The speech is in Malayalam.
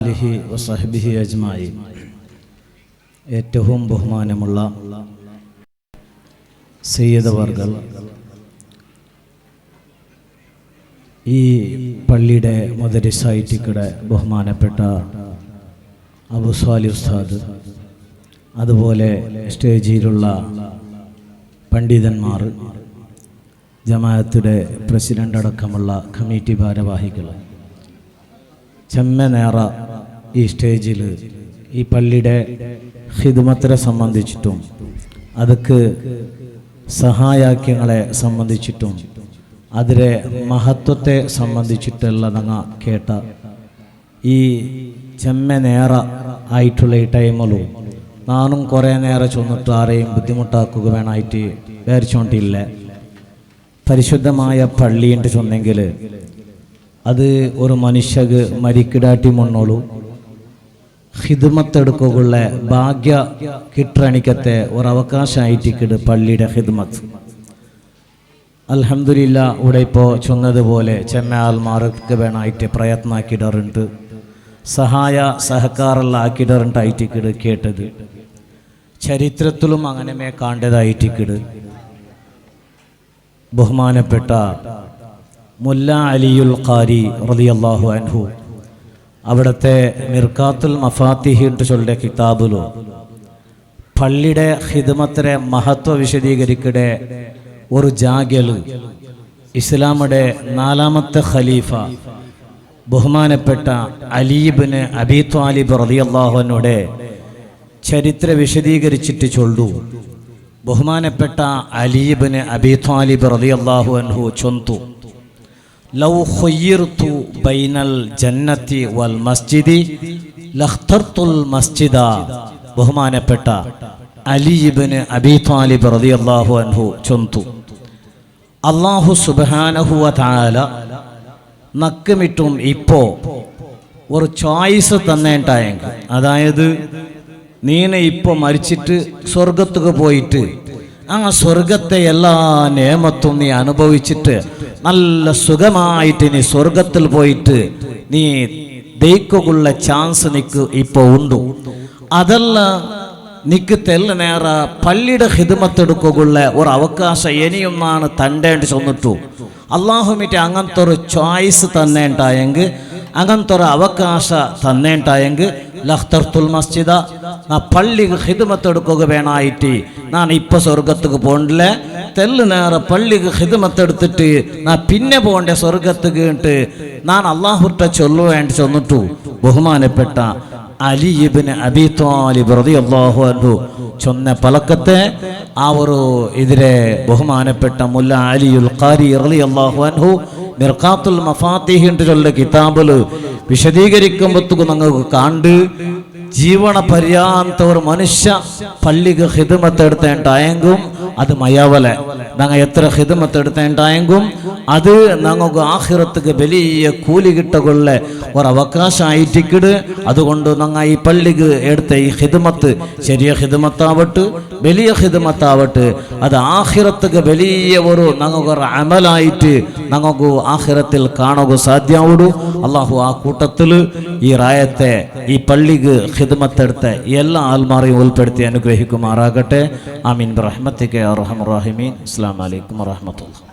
അലിഹി വസഹ്ബിഹി അജ്മഈൻ. ഏറ്റവും ബഹുമാനമുള്ള സയ്യിദവർകൾ, ഈ പള്ളിയുടെ മുദരിസായിട്ടിക്കടെ ബഹുമാനപ്പെട്ട അബു സ്വാലിഹ് ഉസ്താദ്, അതുപോലെ സ്റ്റേജിലുള്ള പണ്ഡിതന്മാർ, ജമാഅത്തിന്റെ പ്രസിഡന്റ് അടക്കമുള്ള കമ്മിറ്റി ഭാരവാഹികൾ, ചെമ്മനേറ ഈ സ്റ്റേജിൽ ഈ പള്ളിയുടെ ഖിദ്മത്തിനെ സംബന്ധിച്ചിട്ടും അതൊക്കെ സഹായാക്യങ്ങളെ സംബന്ധിച്ചിട്ടും അതിലെ മഹത്വത്തെ സംബന്ധിച്ചിട്ടുള്ള ഞങ്ങൾ കേട്ട ഈ ചെമ്മനേറ ആയിട്ടുള്ള ഈ ടൈമിലും നാനും കുറേ നേരം ചെന്നിട്ട് ആരെയും ബുദ്ധിമുട്ടാക്കുക വേണമായിട്ട് വിചാരിച്ചുകൊണ്ടില്ല. പരിശുദ്ധമായ പള്ളിയുണ്ട് ചെന്നെങ്കിൽ അത് ഒരു മനുഷ്യക്ക് മരിക്കിടാട്ടി മുന്നോളൂ ഹിദ്മത്തെടുക്കുള്ള ഭാഗ്യ കിട്ടണിക്കത്തെ ഒരവകാശമായിട്ടിക്കിട് പള്ളിയുടെ ഹിദ്മത്ത്. അൽഹംദുലില്ലാ, ഇവിടെ ഇപ്പോൾ ചൊന്നതുപോലെ ചെമ്മയാൽമാർക്ക് വേണമായിട്ട് പ്രയത്നമാക്കിയിടറുണ്ട്, സഹായ സഹകാരെല്ലാം ആക്കിയിടറുണ്ടായിട്ടിക്കിട് കേട്ടത്. ചരിത്രത്തിലും അങ്ങനെ കാണേണ്ടതായിട്ടിക്കിട് ബഹുമാനപ്പെട്ട മുല്ല അലിയുൽ ഖാരി റളിയല്ലാഹു അൻഹു അവിടുത്തെ മിർകാത്തുൽ മഫാത്തിഹ് എന്ന് ചൊല്ലിയ കിതാബിലോ പള്ളിയുടെ ഖിദ്മത്തിലെ മഹത്വ വിശദീകരിക്കടെ ഒരു ജാഗ്യല് ഇസ്ലാമുടെ 4ാമത്തെ ഖലീഫ ബഹുമാനപ്പെട്ട അലി ഇബ്നു അബീ ത്വാലിബ് റളിയല്ലാഹു അൻഹുടെ ചരിത്ര വിശദീകരിച്ചിട്ട് ചൊല്ലു. ബഹുമാനപ്പെട്ട അലി ഇബ്നു അബീ ത്വാലിബ് റളിയല്ലാഹു അൻഹു ചൊന്തു, ലൗ ഖുയ്യിർതു ബൈനൽ ജന്നത്തി വൽ മസ്ജിദി ലഖ്തർതുൽ മസ്ജിദ. ബഹുമാനപ്പെട്ട അലി ഇബ്നു അബീ ത്വാലിബ് റളിയല്ലാഹു അൻഹു ചൊന്തു, അല്ലാഹു സുബ്ഹാനഹു വ തആല നക്കമിട്ടും ഇപ്പോൾ ഒരു ചോയ്സ് തന്നേണ്ടായെങ്കിൽ, അതായത് നീന ഇപ്പോൾ മരിച്ചിട്ട് സ്വർഗത്തുക്ക് പോയിട്ട് ആ സ്വർഗത്തെ എല്ലാ നിയമത്തും നീ അനുഭവിച്ചിട്ട് നല്ല സുഖമായിട്ട് നീ സ്വർഗത്തിൽ പോയിട്ട് നീ ദയിക്കുള്ള ചാൻസ് നിക്ക് ഇപ്പോൾ ഉണ്ട്. അതല്ല നിക്ക് തെല്ല നേര പള്ളിയുടെ ഹിദ്മത്തെടുക്കുള്ള ഒരു അവകാശം ഇനിയൊന്നാണ് തണ്ടേണ്ടി ചെന്നിട്ടു. അള്ളാഹുമിറ്റ് അങ്ങനത്തെ ഒരു ചോയ്സ് തന്നേണ്ടായെങ്കിൽ, അങ്ങനത്തെ ഒരു അവകാശ തന്നേണ്ടായെങ്കിൽ ലഖ്തർതുൽ മസ്ജിദ, നാ പള്ളിക്ക് ഹിദ്മത്തെടുക്കുക വേണമായിട്ട് ഞാൻ ഇപ്പൊ സ്വർഗത്തുക്ക് പോകണ്ടില്ല, തെല്ല് നേരെ പള്ളിക്ക് ഹിദ്മത്തെടുത്തിട്ട് നാ പിന്നെ പോകണ്ടേ സ്വർഗത്തുക്ക് ഇട്ട് ഞാൻ അള്ളാഹുട്ട ചൊല്ലുവേണ്ടി ചെന്നിട്ടു. ബഹുമാനപ്പെട്ട അലി ഇബ്നു അബീ ത്വാലിബ് റളിയല്ലാഹു അൻഹു ചൊന്ന പലക്കത്തെ ആ ഒരു ഇതിലെ ബഹുമാനപ്പെട്ട മുല്ല അലിയുൽ ഖാരി റളിയല്ലാഹു അൻഹു മിർകാത്തുൽ മഫാത്തിഹ് എന്ന് ചൊല്ലിയ കിതാബിൽ വിശദീകരിക്കുമ്പോഴത്തേക്ക് നിങ്ങൾക്ക് കണ്ട് ജീവന പര്യാന്ത ഒരു മനുഷ്യ പള്ളിക്ക് ഹിദ്മത്തെടുത്തേണ്ടായെങ്കും അത് മയാവലെ ഞങ്ങൾ എത്ര ഹിദ്മത്തെടുത്തേണ്ടായെങ്കും അത് ഞങ്ങൾക്ക് ആഖിറത്തുക്ക് വലിയ കൂലി കിട്ടുകൊള്ള ഒരു അവകാശമായിട്ടിക്കിട്. അതുകൊണ്ട് ഞങ്ങൾ ഈ പള്ളിക്ക് എടുത്ത ഈ ഹിദ്മത്ത് ചെറിയ ഹിദ്മത്താവട്ടെ വലിയ ഹിദ്മത്താവട്ടെ അത് ആഖിറത്തുക്ക് വലിയ ഒരു ഞങ്ങൾക്കൊരു അമലായിട്ട് ഞങ്ങൾക്ക് ആഖിറത്തിൽ കാണുക സാധ്യമാവുള്ളൂ. അള്ളാഹു ആ കൂട്ടത്തിൽ ഈ റായത്തെ ഈ പള്ളിക്ക് ഖിദ്മത്തെടുത്ത എല്ലാ ആൽമാരെയും ഉൾപ്പെടുത്തി അനുഗ്രഹിക്കുമാറാകട്ടെ. ആമീൻ ബിറഹ്മതിക യാ അർഹമർ റഹീമീൻ. അസ്സലാമു അലൈക്കും വറഹ്മത്തുള്ളാഹി.